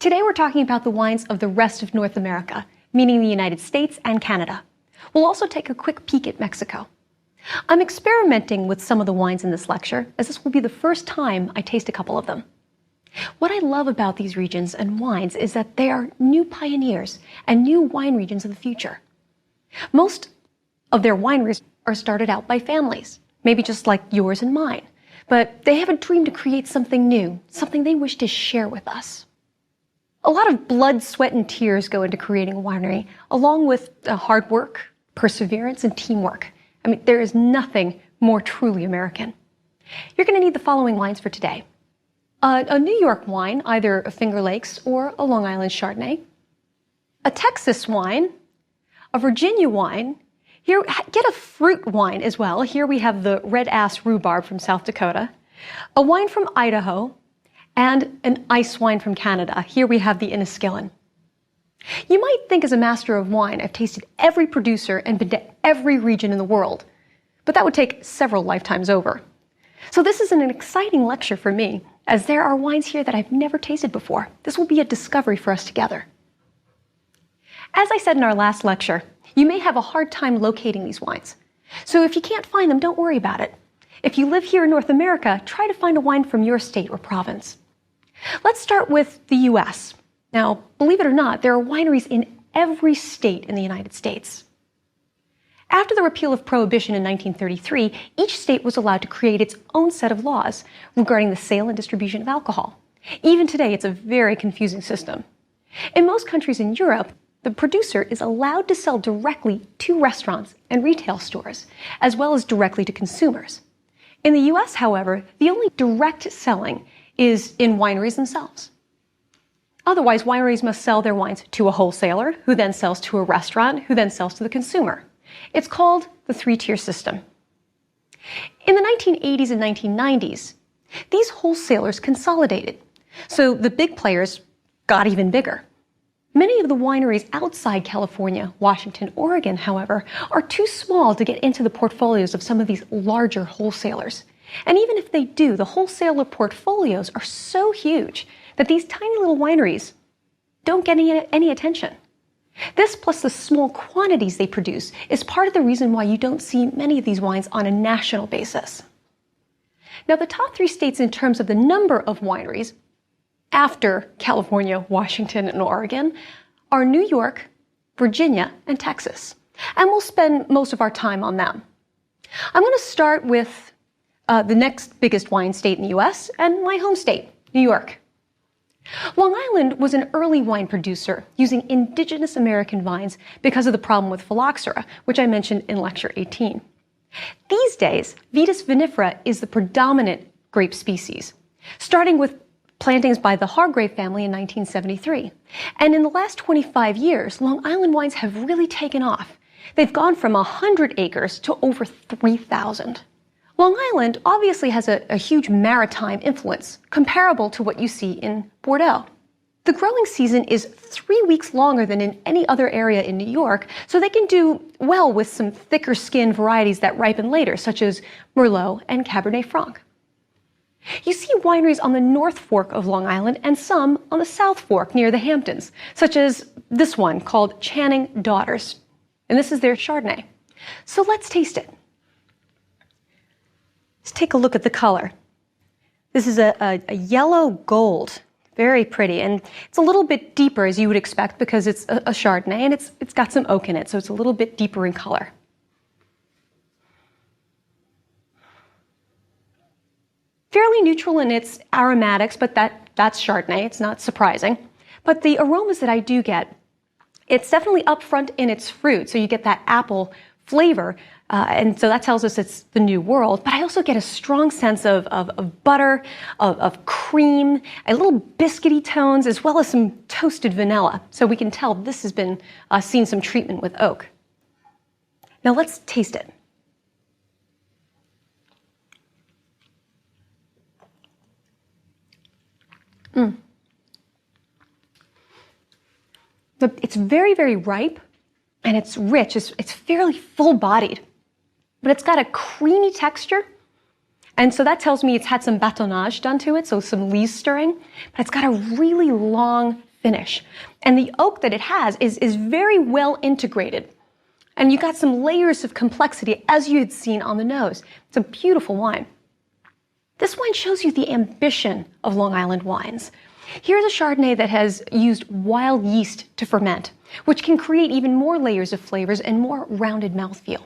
Today we're talking about the wines of the rest of North America, meaning the United States and Canada. We'll also take a quick peek at Mexico. I'm experimenting with some of the wines in this lecture, as this will be the first time I taste a couple of them. What I love about these regions and wines is that they are new pioneers and new wine regions of the future. Most of their wineries are started out by families, maybe just like yours and mine, but they have a dream to create something new, something they wish to share with us. A lot of blood, sweat, and tears go into creating a winery, along with hard work, perseverance, and teamwork. I mean, there is nothing more truly American. You're going to need the following wines for today. A New York wine, either a Finger Lakes or a Long Island Chardonnay. A Texas wine. A Virginia wine. Here, get a fruit wine as well. Here we have the Red Ass Rhubarb from South Dakota. A wine from Idaho. And an ice wine from Canada. Here we have the Inniskillen. You might think as a master of wine, I've tasted every producer and been to every region in the world, but that would take several lifetimes over. So this is an exciting lecture for me, as there are wines here that I've never tasted before. This will be a discovery for us together. As I said in our last lecture, you may have a hard time locating these wines. So if you can't find them, don't worry about it. If you live here in North America, try to find a wine from your state or province. Let's start with the U.S. Now, believe it or not, there are wineries in every state in the United States. After the repeal of Prohibition in 1933, each state was allowed to create its own set of laws regarding the sale and distribution of alcohol. Even today, it's a very confusing system. In most countries in Europe, the producer is allowed to sell directly to restaurants and retail stores, as well as directly to consumers. In the U.S., however, the only direct selling is in wineries themselves. Otherwise, wineries must sell their wines to a wholesaler, who then sells to a restaurant, who then sells to the consumer. It's called the three-tier system. In the 1980s and 1990s, these wholesalers consolidated, so the big players got even bigger. Many of the wineries outside California, Washington, Oregon, however, are too small to get into the portfolios of some of these larger wholesalers. And even if they do, the wholesaler portfolios are so huge that these tiny little wineries don't get any attention. This, plus the small quantities they produce, is part of the reason why you don't see many of these wines on a national basis. Now, the top three states in terms of the number of wineries, after California, Washington, and Oregon, are New York, Virginia, and Texas. And we'll spend most of our time on them. I'm going to start with the next biggest wine state in the U.S. and my home state, New York. Long Island was an early wine producer using indigenous American vines because of the problem with phylloxera, which I mentioned in lecture 18. These days, Vitis vinifera is the predominant grape species, starting with plantings by the Hargrave family in 1973. And in the last 25 years, Long Island wines have really taken off. They've gone from 100 acres to over 3,000. Long Island obviously has a huge maritime influence, comparable to what you see in Bordeaux. The growing season is 3 weeks longer than in any other area in New York, so they can do well with some thicker skinned varieties that ripen later, such as Merlot and Cabernet Franc. You see wineries on the North Fork of Long Island and some on the South Fork near the Hamptons, such as this one called Channing Daughters. And this is their Chardonnay. So let's taste it. Let's take a look at the color. This is a yellow gold, very pretty, and it's a little bit deeper as you would expect because it's a Chardonnay and it's got some oak in it, so it's a little bit deeper in color. Fairly neutral in its aromatics, but that's Chardonnay, it's not surprising. But the aromas that I do get, it's definitely upfront in its fruit, so you get that apple flavor, and so that tells us it's the New World. But I also get a strong sense of butter, of cream, a little biscuity tones, as well as some toasted vanilla. So we can tell this has been seen some treatment with oak. Now let's taste it. It's very, very ripe, and it's rich. It's fairly full-bodied, but it's got a creamy texture, and so that tells me it's had some batonnage done to it, so some lees stirring, but it's got a really long finish. And the oak that it has is very well integrated. And you got some layers of complexity as you had seen on the nose. It's a beautiful wine. This wine shows you the ambition of Long Island wines. Here's a Chardonnay that has used wild yeast to ferment, which can create even more layers of flavors and more rounded mouthfeel.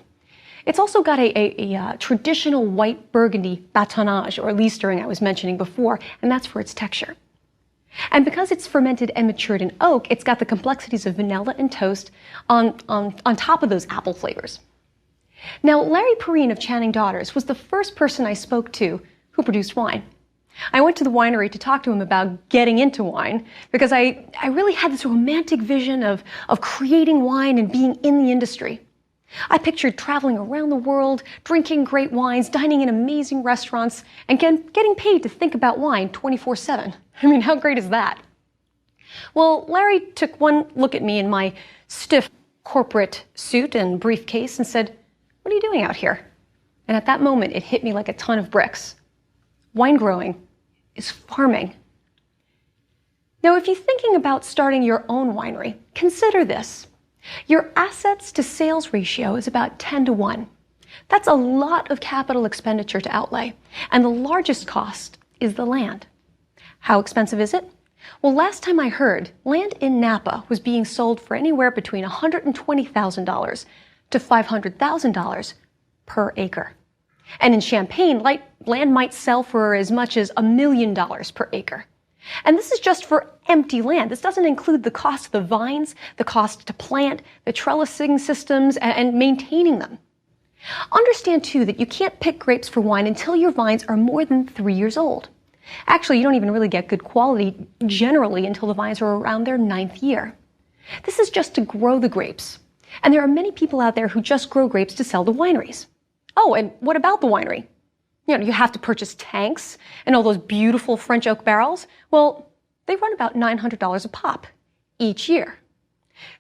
It's also got a traditional white Burgundy batonnage, or lees stirring I was mentioning before, and that's for its texture. And because it's fermented and matured in oak, it's got the complexities of vanilla and toast on top of those apple flavors. Now, Larry Perrine of Channing Daughters was the first person I spoke to who produced wine. I went to the winery to talk to him about getting into wine because I really had this romantic vision of creating wine and being in the industry. I pictured traveling around the world, drinking great wines, dining in amazing restaurants, and getting paid to think about wine 24/7. I mean, how great is that? Well, Larry took one look at me in my stiff corporate suit and briefcase and said, "What are you doing out here?" And at that moment, it hit me like a ton of bricks. Wine growing is farming. Now, if you're thinking about starting your own winery, consider this. Your assets to sales ratio is about 10 to 1. That's a lot of capital expenditure to outlay, and the largest cost is the land. How expensive is it? Well, last time I heard, land in Napa was being sold for anywhere between $120,000 to $500,000 per acre. And in Champaign, land might sell for as much as $1 million per acre. And this is just for empty land. This doesn't include the cost of the vines, the cost to plant, the trellising systems, and maintaining them. Understand, too, that you can't pick grapes for wine until your vines are more than 3 years old. Actually, you don't even really get good quality generally until the vines are around their 9th year. This is just to grow the grapes. And there are many people out there who just grow grapes to sell to wineries. Oh, and what about the winery? You have to purchase tanks and all those beautiful French oak barrels. Well, they run about $900 a pop each year.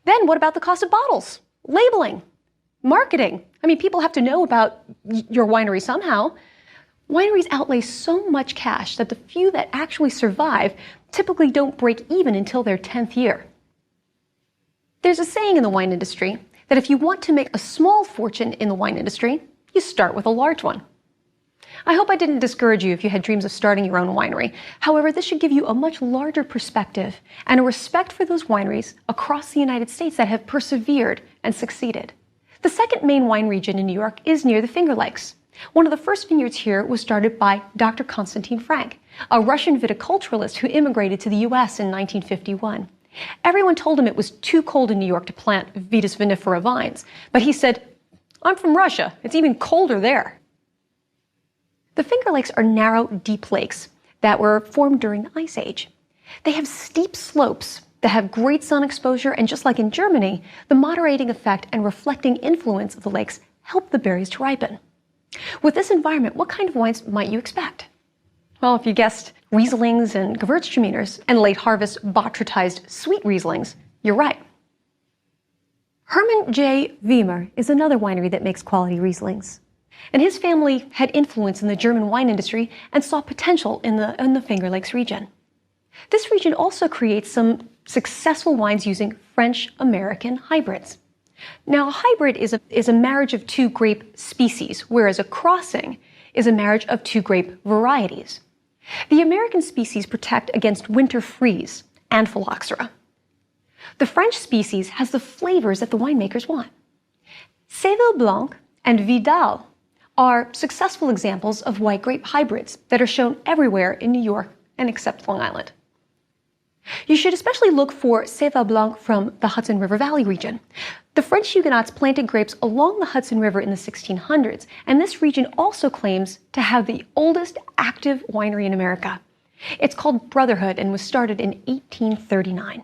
Then what about the cost of bottles, labeling, marketing? I mean, people have to know about your winery somehow. Wineries outlay so much cash that the few that actually survive typically don't break even until their 10th year. There's a saying in the wine industry that if you want to make a small fortune in the wine industry, you start with a large one. I hope I didn't discourage you if you had dreams of starting your own winery. However, this should give you a much larger perspective and a respect for those wineries across the United States that have persevered and succeeded. The second main wine region in New York is near the Finger Lakes. One of the first vineyards here was started by Dr. Konstantin Frank, a Russian viticulturalist who immigrated to the U.S. in 1951. Everyone told him it was too cold in New York to plant Vitis vinifera vines, but he said, "I'm from Russia. It's even colder there." The Finger Lakes are narrow, deep lakes that were formed during the Ice Age. They have steep slopes that have great sun exposure, and just like in Germany, the moderating effect and reflecting influence of the lakes help the berries to ripen. With this environment, what kind of wines might you expect? Well, if you guessed Rieslings and Gewürztraminers and late harvest botrytized sweet Rieslings, you're right. Hermann J. Wiemer is another winery that makes quality Rieslings. And his family had influence in the German wine industry and saw potential in the Finger Lakes region. This region also creates some successful wines using French-American hybrids. Now, a hybrid is a marriage of two grape species, whereas a crossing is a marriage of two grape varieties. The American species protect against winter freeze and phylloxera. The French species has the flavors that the winemakers want. Séville Blanc and Vidal are successful examples of white grape hybrids that are shown everywhere in New York and except Long Island. You should especially look for Séville Blanc from the Hudson River Valley region. The French Huguenots planted grapes along the Hudson River in the 1600s, and this region also claims to have the oldest active winery in America. It's called Brotherhood and was started in 1839.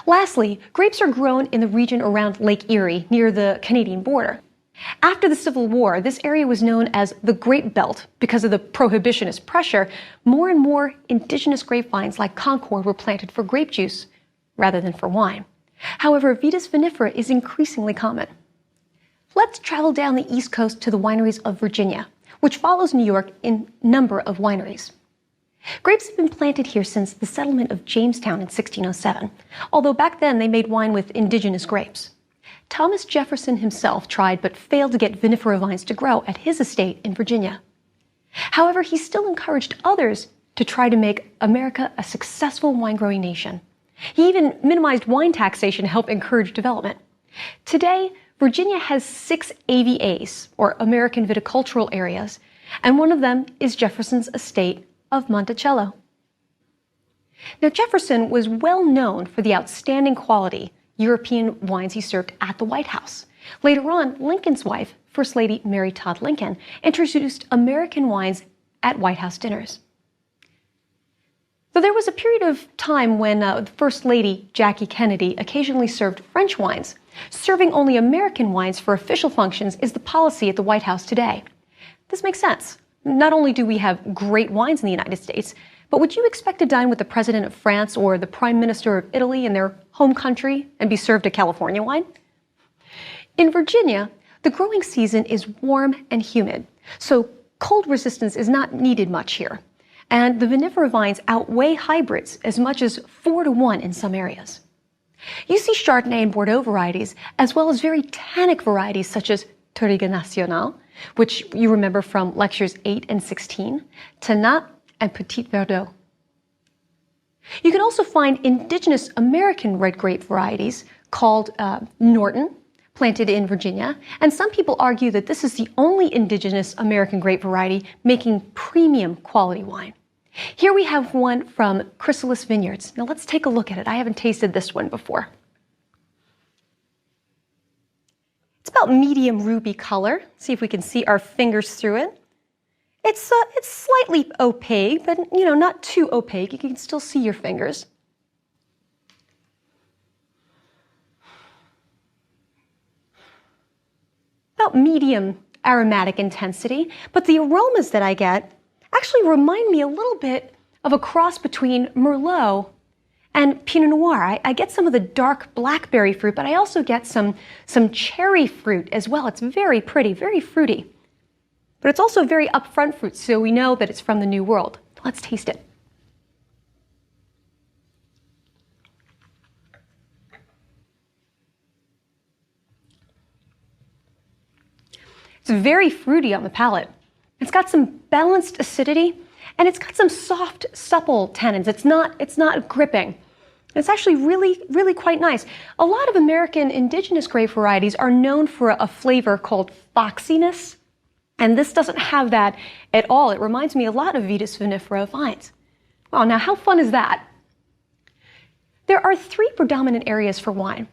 Lastly, grapes are grown in the region around Lake Erie, near the Canadian border. After the Civil War, this area was known as the Grape Belt because of the prohibitionist pressure. More and more indigenous grapevines like Concord were planted for grape juice rather than for wine. However, Vitis vinifera is increasingly common. Let's travel down the East Coast to the wineries of Virginia, which follows New York in number of wineries. Grapes have been planted here since the settlement of Jamestown in 1607, although back then they made wine with indigenous grapes. Thomas Jefferson himself tried but failed to get vinifera vines to grow at his estate in Virginia. However, he still encouraged others to try to make America a successful wine-growing nation. He even minimized wine taxation to help encourage development. Today, Virginia has 6 AVAs, or American Viticultural Areas, and one of them is Jefferson's estate of Monticello. Now, Jefferson was well known for the outstanding quality European wines he served at the White House. Later on, Lincoln's wife, First Lady Mary Todd Lincoln, introduced American wines at White House dinners. So there was a period of time when First Lady Jackie Kennedy occasionally served French wines. Serving only American wines for official functions is the policy at the White House today. This makes sense. Not only do we have great wines in the United States, but would you expect to dine with the President of France or the Prime Minister of Italy in their home country and be served a California wine? In Virginia, the growing season is warm and humid, so cold resistance is not needed much here. And the vinifera vines outweigh hybrids as much as 4-to-1 in some areas. You see Chardonnay and Bordeaux varieties, as well as very tannic varieties such as Touriga Nacional, which you remember from lectures 8 and 16, Tannat, and Petit Verdot. You can also find indigenous American red grape varieties called Norton, planted in Virginia, and some people argue that this is the only indigenous American grape variety making premium quality wine. Here we have one from Chrysalis Vineyards. Now let's take a look at it. I haven't tasted this one before. It's about medium ruby color. See if we can see our fingers through it. It's slightly opaque, but not too opaque. You can still see your fingers. About medium aromatic intensity, but the aromas that I get actually remind me a little bit of a cross between Merlot and Pinot Noir. I get some of the dark blackberry fruit, but I also get some cherry fruit as well. It's very pretty, very fruity. But it's also very upfront fruit, so we know that it's from the New World. Let's taste it. It's very fruity on the palate. It's got some balanced acidity, and it's got some soft, supple tannins. It's not gripping. It's actually really, really quite nice. A lot of American indigenous grape varieties are known for a flavor called foxiness, and this doesn't have that at all. It reminds me a lot of Vitis vinifera vines. Wow, now how fun is that? There are 3 predominant areas for wine.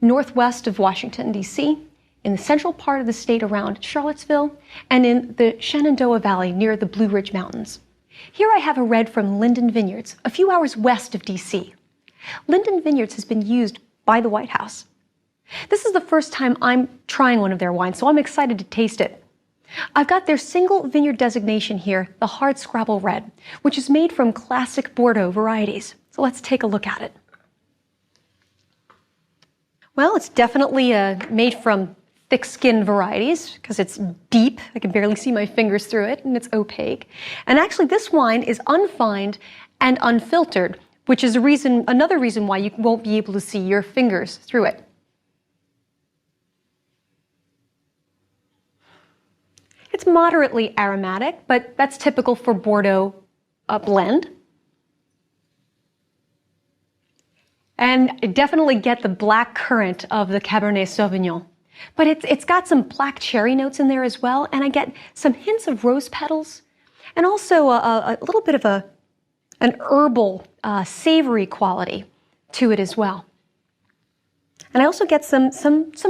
Northwest of Washington, D.C., in the central part of the state around Charlottesville, and in the Shenandoah Valley near the Blue Ridge Mountains. Here I have a red from Linden Vineyards, a few hours west of D.C. Linden Vineyards has been used by the White House. This is the first time I'm trying one of their wines, so I'm excited to taste it. I've got their single vineyard designation here, the Hard Scrabble Red, which is made from classic Bordeaux varieties. So let's take a look at it. Well, it's definitely made from thick-skinned varieties because it's deep. I can barely see my fingers through it, and it's opaque. And actually, this wine is unfined and unfiltered, which is another reason why you won't be able to see your fingers through it. It's moderately aromatic, but that's typical for Bordeaux blend. And I definitely get the black currant of the Cabernet Sauvignon. But it's got some black cherry notes in there as well, and I get some hints of rose petals, and also a little bit of an herbal, savory quality to it as well. And I also get some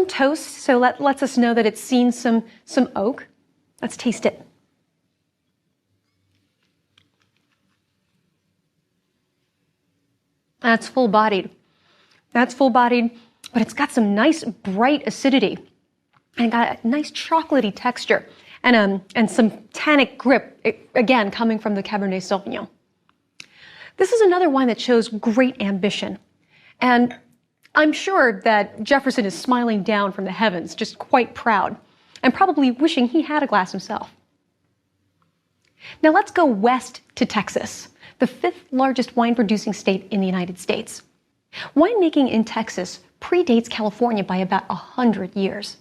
toast, so that lets us know that it's seen some oak. Let's taste it. That's full-bodied. That's full-bodied, but it's got some nice bright acidity, and got a nice chocolatey texture, and some tannic grip, again, coming from the Cabernet Sauvignon. This is another wine that shows great ambition, and I'm sure that Jefferson is smiling down from the heavens, just quite proud, and probably wishing he had a glass himself. Now let's go west to Texas, the fifth largest wine-producing state in the United States. Winemaking in Texas predates California by about 100 years.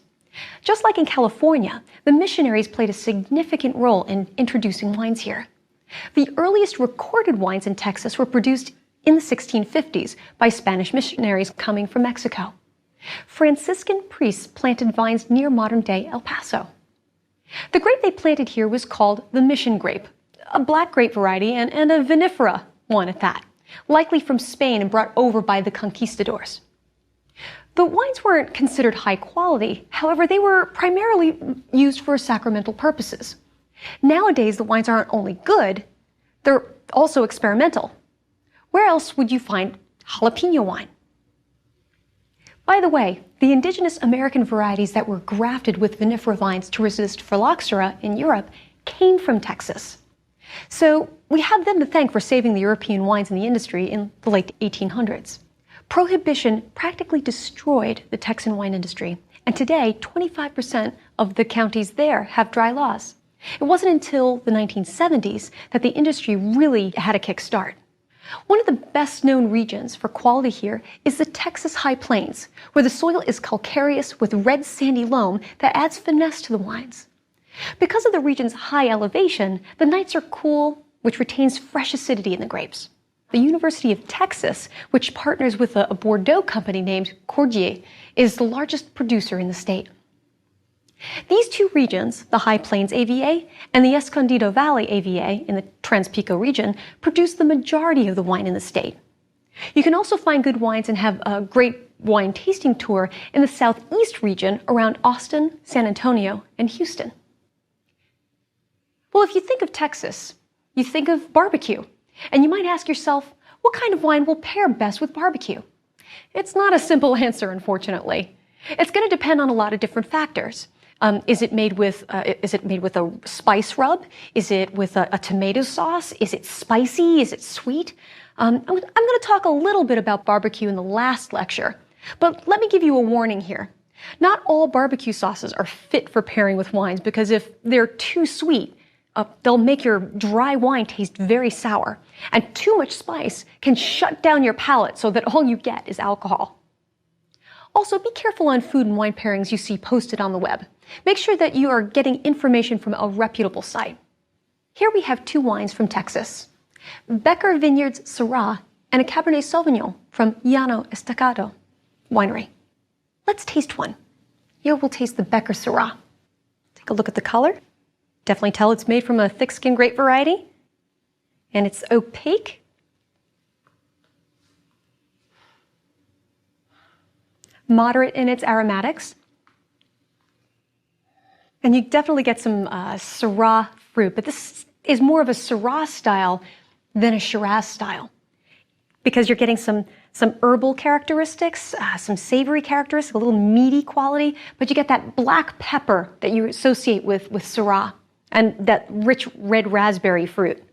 Just like in California, the missionaries played a significant role in introducing wines here. The earliest recorded wines in Texas were produced in the 1650s by Spanish missionaries coming from Mexico. Franciscan priests planted vines near modern-day El Paso. The grape they planted here was called the mission grape, a black grape variety and a vinifera one at that, likely from Spain and brought over by the conquistadors. The wines weren't considered high quality, however, they were primarily used for sacramental purposes. Nowadays, the wines aren't only good, they're also experimental. Where else would you find jalapeno wine? By the way, the indigenous American varieties that were grafted with vinifera vines to resist phylloxera in Europe came from Texas. So we have them to thank for saving the European wines in the industry in the late 1800s. Prohibition practically destroyed the Texan wine industry, and today 25% of the counties there have dry laws. It wasn't until the 1970s that the industry really had a kick start. One of the best-known regions for quality here is the Texas High Plains, where the soil is calcareous with red sandy loam that adds finesse to the wines. Because of the region's high elevation, the nights are cool, which retains fresh acidity in the grapes. The University of Texas, which partners with a Bordeaux company named Cordier, is the largest producer in the state. These two regions, the High Plains AVA and the Escondido Valley AVA in the Trans-Pico region, produce the majority of the wine in the state. You can also find good wines and have a great wine tasting tour in the Southeast region around Austin, San Antonio, and Houston. Well, if you think of Texas, you think of barbecue, and you might ask yourself, what kind of wine will pair best with barbecue? It's not a simple answer, unfortunately. It's going to depend on a lot of different factors. Is it made with a spice rub? Is it with a tomato sauce? Is it spicy? Is it sweet? I'm going to talk a little bit about barbecue in the last lecture, but let me give you a warning here. Not all barbecue sauces are fit for pairing with wines because if they're too sweet, they'll make your dry wine taste very sour, and too much spice can shut down your palate so that all you get is alcohol. Also, be careful on food and wine pairings you see posted on the web. Make sure that you are getting information from a reputable site. Here we have two wines from Texas, Becker Vineyards Syrah and a Cabernet Sauvignon from Llano Estacado Winery. Let's taste one. Here we'll taste the Becker Syrah. Take a look at the color. Definitely tell it's made from a thick-skinned grape variety. And it's opaque. Moderate in its aromatics. And you definitely get some Syrah fruit, but this is more of a Syrah style than a Shiraz style because you're getting some herbal characteristics, some savory characteristics, a little meaty quality, but you get that black pepper that you associate with Syrah and that rich red raspberry fruit.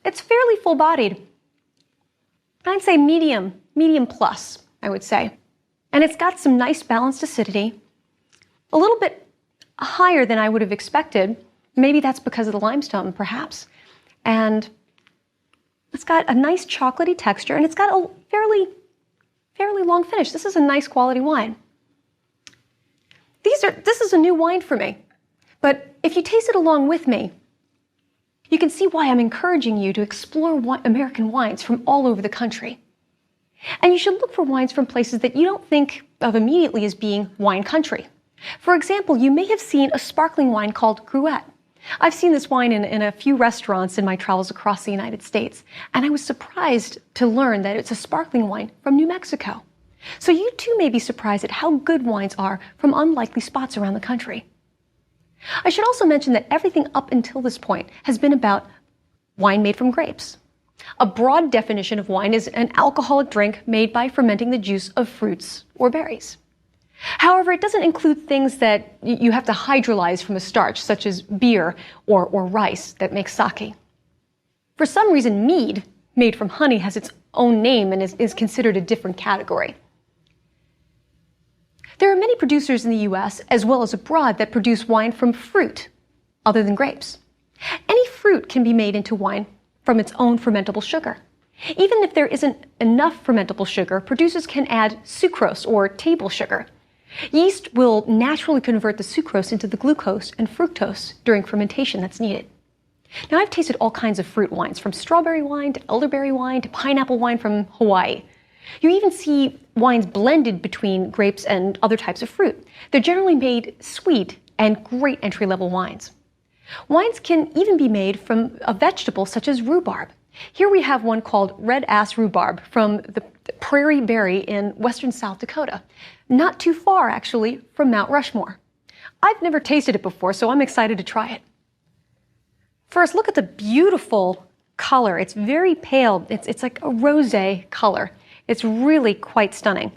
It's fairly full-bodied. I'd say medium plus, I would say. And it's got some nice balanced acidity, a little bit higher than I would have expected. Maybe that's because of the limestone, perhaps. And it's got a nice chocolatey texture, and it's got a fairly long finish. This is a nice quality wine. This is a new wine for me. But if you taste it along with me, you can see why I'm encouraging you to explore American wines from all over the country. And you should look for wines from places that you don't think of immediately as being wine country. For example, you may have seen a sparkling wine called Gruet. I've seen this wine in a few restaurants in my travels across the United States, and I was surprised to learn that it's a sparkling wine from New Mexico. So you too may be surprised at how good wines are from unlikely spots around the country. I should also mention that everything up until this point has been about wine made from grapes. A broad definition of wine is an alcoholic drink made by fermenting the juice of fruits or berries. However, it doesn't include things that you have to hydrolyze from a starch, such as beer or rice that makes sake. For some reason, mead, made from honey, has its own name and is considered a different category. There are many producers in the US as well as abroad that produce wine from fruit, other than grapes. Any fruit can be made into wine from its own fermentable sugar. Even if there isn't enough fermentable sugar, producers can add sucrose or table sugar. Yeast will naturally convert the sucrose into the glucose and fructose during fermentation that's needed. Now, I've tasted all kinds of fruit wines, from strawberry wine to elderberry wine to pineapple wine from Hawaii. You even see wines blended between grapes and other types of fruit. They're generally made sweet and great entry-level wines. Wines can even be made from a vegetable such as rhubarb. Here we have one called red ass rhubarb from the prairie berry in western South Dakota, not too far actually from Mount Rushmore. I've never tasted it before, so I'm excited to try it. First, look at the beautiful color. It's very pale. It's like a rosé color. It's really quite stunning.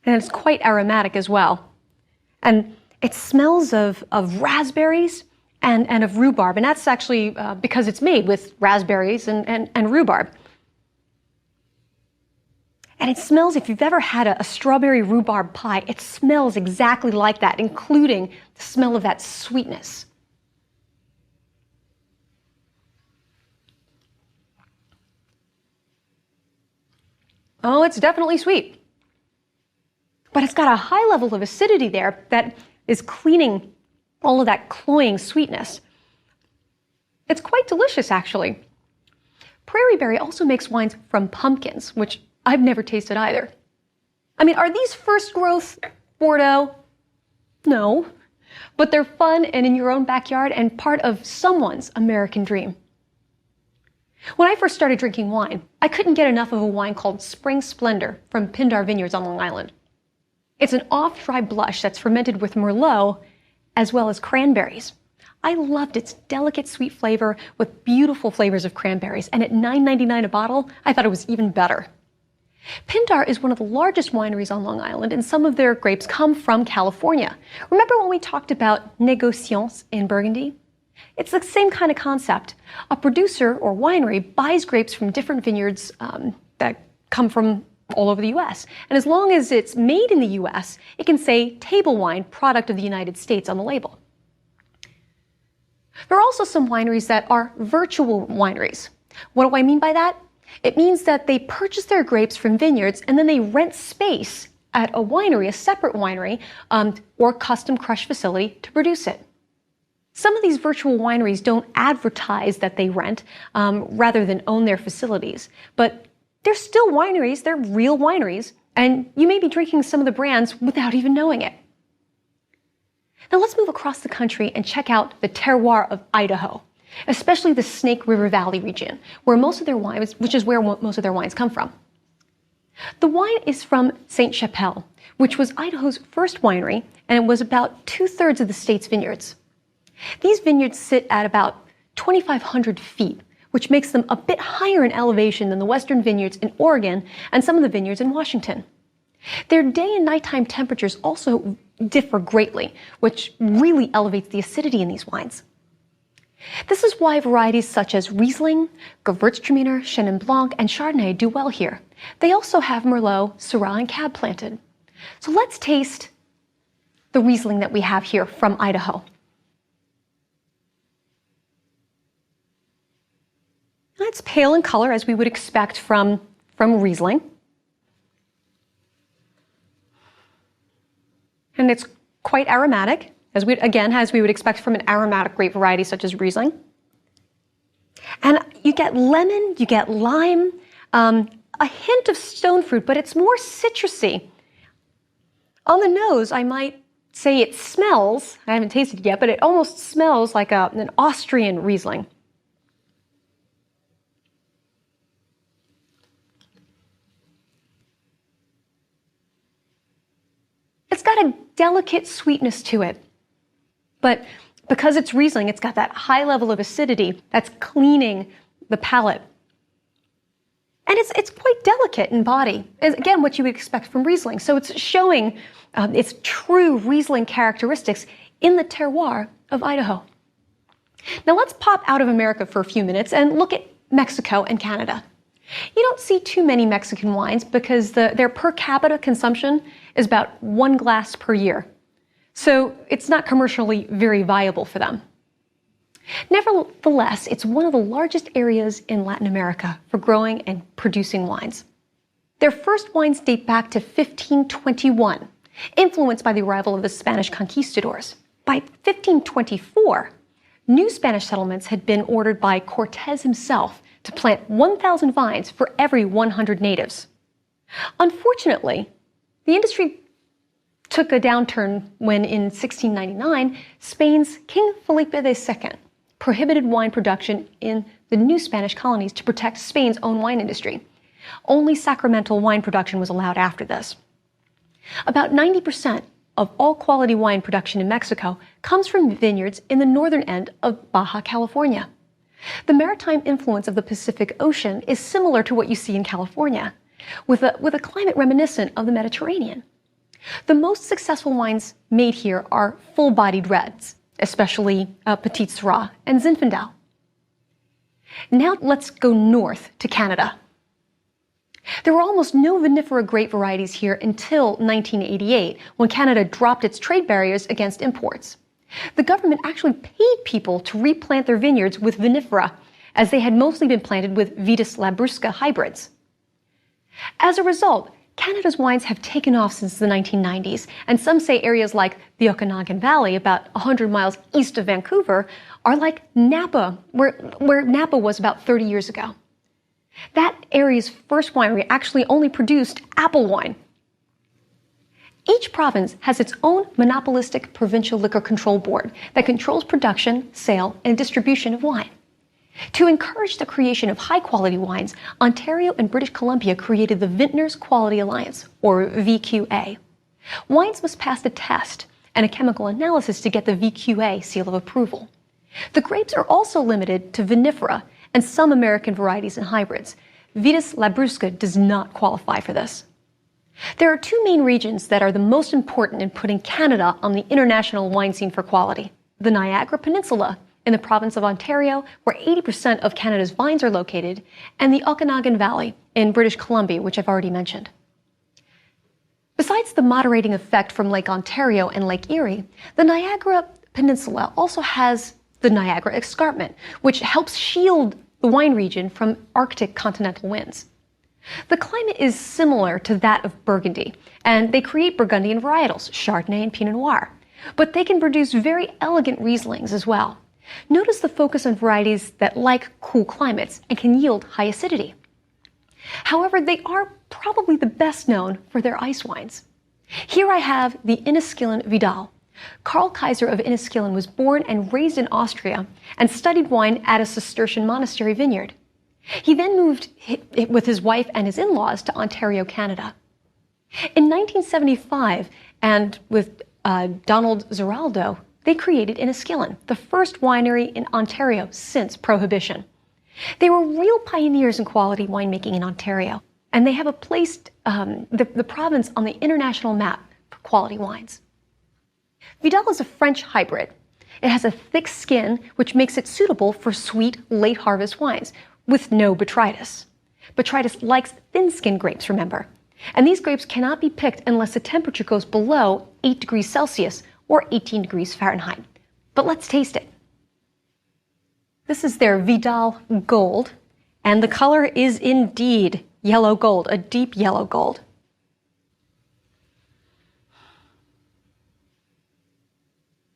And it's quite aromatic as well. And it smells of raspberries and of rhubarb. And that's actually because it's made with raspberries and rhubarb. And it smells, if you've ever had a strawberry rhubarb pie, it smells exactly like that, including the smell of that sweetness. Oh, it's definitely sweet. But it's got a high level of acidity there that is cleaning all of that cloying sweetness. It's quite delicious, actually. Prairie Berry also makes wines from pumpkins, which I've never tasted either. I mean, are these first growth Bordeaux? No. But they're fun and in your own backyard and part of someone's American dream. When I first started drinking wine, I couldn't get enough of a wine called Spring Splendor from Pindar Vineyards on Long Island. It's an off-dry blush that's fermented with Merlot as well as cranberries. I loved its delicate sweet flavor with beautiful flavors of cranberries, and at $9.99 a bottle, I thought it was even better. Pindar is one of the largest wineries on Long Island, and some of their grapes come from California. Remember when we talked about négociants in Burgundy? It's the same kind of concept. A producer or winery buys grapes from different vineyards that come from all over the U.S. And as long as it's made in the U.S., it can say table wine, product of the United States on the label. There are also some wineries that are virtual wineries. What do I mean by that? It means that they purchase their grapes from vineyards and then they rent space at a winery, a separate winery, or custom crush facility to produce it. Some of these virtual wineries don't advertise that they rent rather than own their facilities, but they're still wineries, they're real wineries, and you may be drinking some of the brands without even knowing it. Now let's move across the country and check out the terroir of Idaho, especially the Snake River Valley region, where most of their wines, which is where most of their wines come from. The wine is from Sainte Chapelle, which was Idaho's first winery, and it was about 2/3 of the state's vineyards. These vineyards sit at about 2,500 feet, which makes them a bit higher in elevation than the western vineyards in Oregon and some of the vineyards in Washington. Their day and nighttime temperatures also differ greatly, which really elevates the acidity in these wines. This is why varieties such as Riesling, Gewürztraminer, Chenin Blanc, and Chardonnay do well here. They also have Merlot, Syrah, and Cab planted. So let's taste the Riesling that we have here from Idaho. It's pale in color, as we would expect from Riesling. And it's quite aromatic, as we would expect from an aromatic grape variety such as Riesling. And you get lemon, you get lime, a hint of stone fruit, but it's more citrusy. On the nose, I might say it smells, I haven't tasted it yet, but it almost smells like an Austrian Riesling. It's got a delicate sweetness to it, but because it's Riesling, it's got that high level of acidity that's cleaning the palate. And it's quite delicate in body, as again, what you would expect from Riesling. So it's showing its true Riesling characteristics in the terroir of Idaho. Now let's pop out of America for a few minutes and look at Mexico and Canada. You don't see too many Mexican wines because their per capita consumption is about 1 glass per year. So it's not commercially very viable for them. Nevertheless, it's one of the largest areas in Latin America for growing and producing wines. Their first wines date back to 1521, influenced by the arrival of the Spanish conquistadors. By 1524, new Spanish settlements had been ordered by Cortés himself to plant 1,000 vines for every 100 natives. Unfortunately, the industry took a downturn when, in 1699, Spain's King Felipe II prohibited wine production in the new Spanish colonies to protect Spain's own wine industry. Only sacramental wine production was allowed after this. About 90% of all quality wine production in Mexico comes from vineyards in the northern end of Baja California. The maritime influence of the Pacific Ocean is similar to what you see in California, with a climate reminiscent of the Mediterranean. The most successful wines made here are full-bodied reds, especially Petit Syrah and Zinfandel. Now let's go north to Canada. There were almost no vinifera grape varieties here until 1988, when Canada dropped its trade barriers against imports. The government actually paid people to replant their vineyards with vinifera, as they had mostly been planted with Vitis labrusca hybrids. As a result, Canada's wines have taken off since the 1990s, and some say areas like the Okanagan Valley, about 100 miles east of Vancouver, are like Napa, where Napa was about 30 years ago. That area's first winery actually only produced apple wine. Each province has its own monopolistic provincial liquor control board that controls production, sale, and distribution of wine. To encourage the creation of high-quality wines, Ontario and British Columbia created the Vintners Quality Alliance, or VQA. Wines must pass a test and a chemical analysis to get the VQA seal of approval. The grapes are also limited to vinifera and some American varieties and hybrids. Vitis labrusca does not qualify for this. There are two main regions that are the most important in putting Canada on the international wine scene for quality: the Niagara Peninsula in the province of Ontario, where 80% of Canada's vines are located, and the Okanagan Valley in British Columbia, which I've already mentioned. Besides the moderating effect from Lake Ontario and Lake Erie, the Niagara Peninsula also has the Niagara Escarpment, which helps shield the wine region from Arctic continental winds. The climate is similar to that of Burgundy, and they create Burgundian varietals, Chardonnay and Pinot Noir. But they can produce very elegant Rieslings as well. Notice the focus on varieties that like cool climates and can yield high acidity. However, they are probably the best known for their ice wines. Here I have the Inniskillen Vidal. Karl Kaiser of Inniskillen was born and raised in Austria and studied wine at a Cistercian monastery vineyard. He then moved with his wife and his in-laws to Ontario, Canada. In 1975, and with Donald Zeraldo, they created Inniskillen, the first winery in Ontario since Prohibition. They were real pioneers in quality winemaking in Ontario, and they have placed the province on the international map for quality wines. Vidal is a French hybrid. It has a thick skin, which makes it suitable for sweet, late-harvest wines, with no botrytis. Botrytis likes thin-skinned grapes, remember. And these grapes cannot be picked unless the temperature goes below 8 degrees Celsius or 18 degrees Fahrenheit. But let's taste it. This is their Vidal Gold, and the color is indeed yellow gold, a deep yellow gold.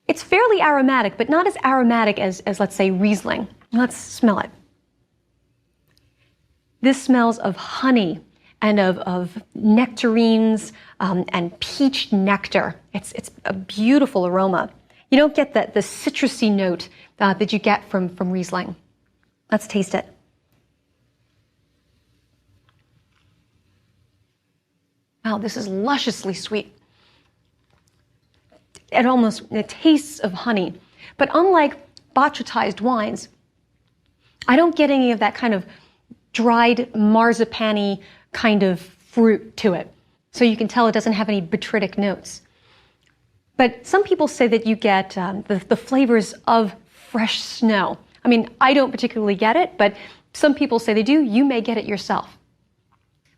It's fairly aromatic, but not as aromatic as let's say, Riesling. Let's smell it. This smells of honey and of nectarines and peach nectar. It's a beautiful aroma. You don't get the citrusy note that you get from Riesling. Let's taste it. Wow, this is lusciously sweet. It tastes of honey. But unlike botrytized wines, I don't get any of that kind of dried marzipan-y kind of fruit to it. So you can tell it doesn't have any botrytic notes. But some people say that you get the flavors of fresh snow. I mean, I don't particularly get it, but Some people say they do. You may get it yourself.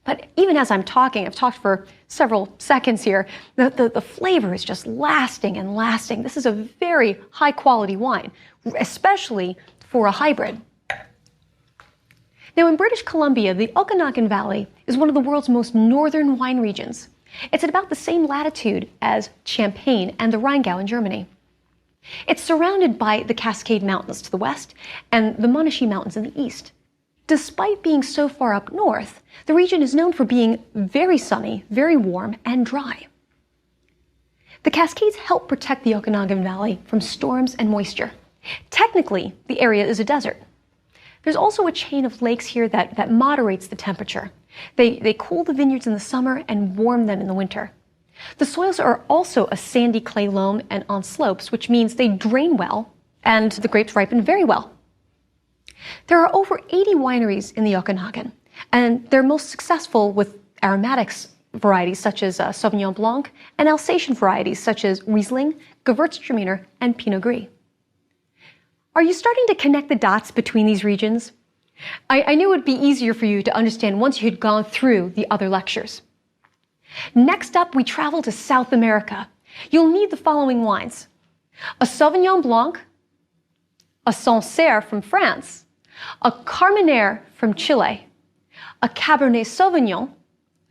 But even as I'm talking, I've talked for several seconds here, the flavor is just lasting and lasting. This is a very high quality wine, especially for a hybrid. Now in British Columbia, the Okanagan Valley is one of the world's most northern wine regions. It's at about the same latitude as Champagne and the Rheingau in Germany. It's surrounded by the Cascade Mountains to the west and the Monashee Mountains in the east. Despite being so far up north, the region is known for being very sunny, very warm, and dry. The Cascades help protect the Okanagan Valley from storms and moisture. Technically, the area is a desert. There's also a chain of lakes here that moderates the temperature. They cool the vineyards in the summer and warm them in the winter. The soils are also a sandy clay loam and on slopes, which means they drain well and the grapes ripen very well. There are over 80 wineries in the Okanagan, and they're most successful with aromatics varieties such as Sauvignon Blanc and Alsatian varieties such as Riesling, Gewürztraminer, and Pinot Gris. Are you starting to connect the dots between these regions? I knew it would be easier for you to understand once you had gone through the other lectures. Next up, we travel to South America. You'll need the following wines: a Sauvignon Blanc, a Sancerre from France, a Carmenere from Chile, a Cabernet Sauvignon,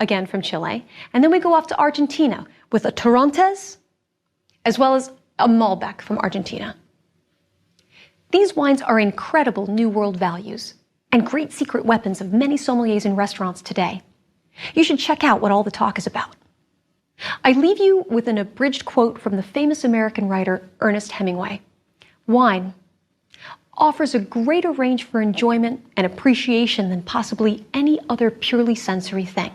again from Chile, and then we go off to Argentina with a Torrontés, as well as a Malbec from Argentina. These wines are incredible New World values and great secret weapons of many sommeliers and restaurants today. You should check out what all the talk is about. I leave you with an abridged quote from the famous American writer Ernest Hemingway. Wine offers a greater range for enjoyment and appreciation than possibly any other purely sensory thing.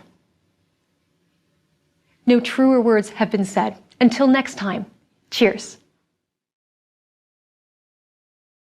No truer words have been said. Until next time, cheers.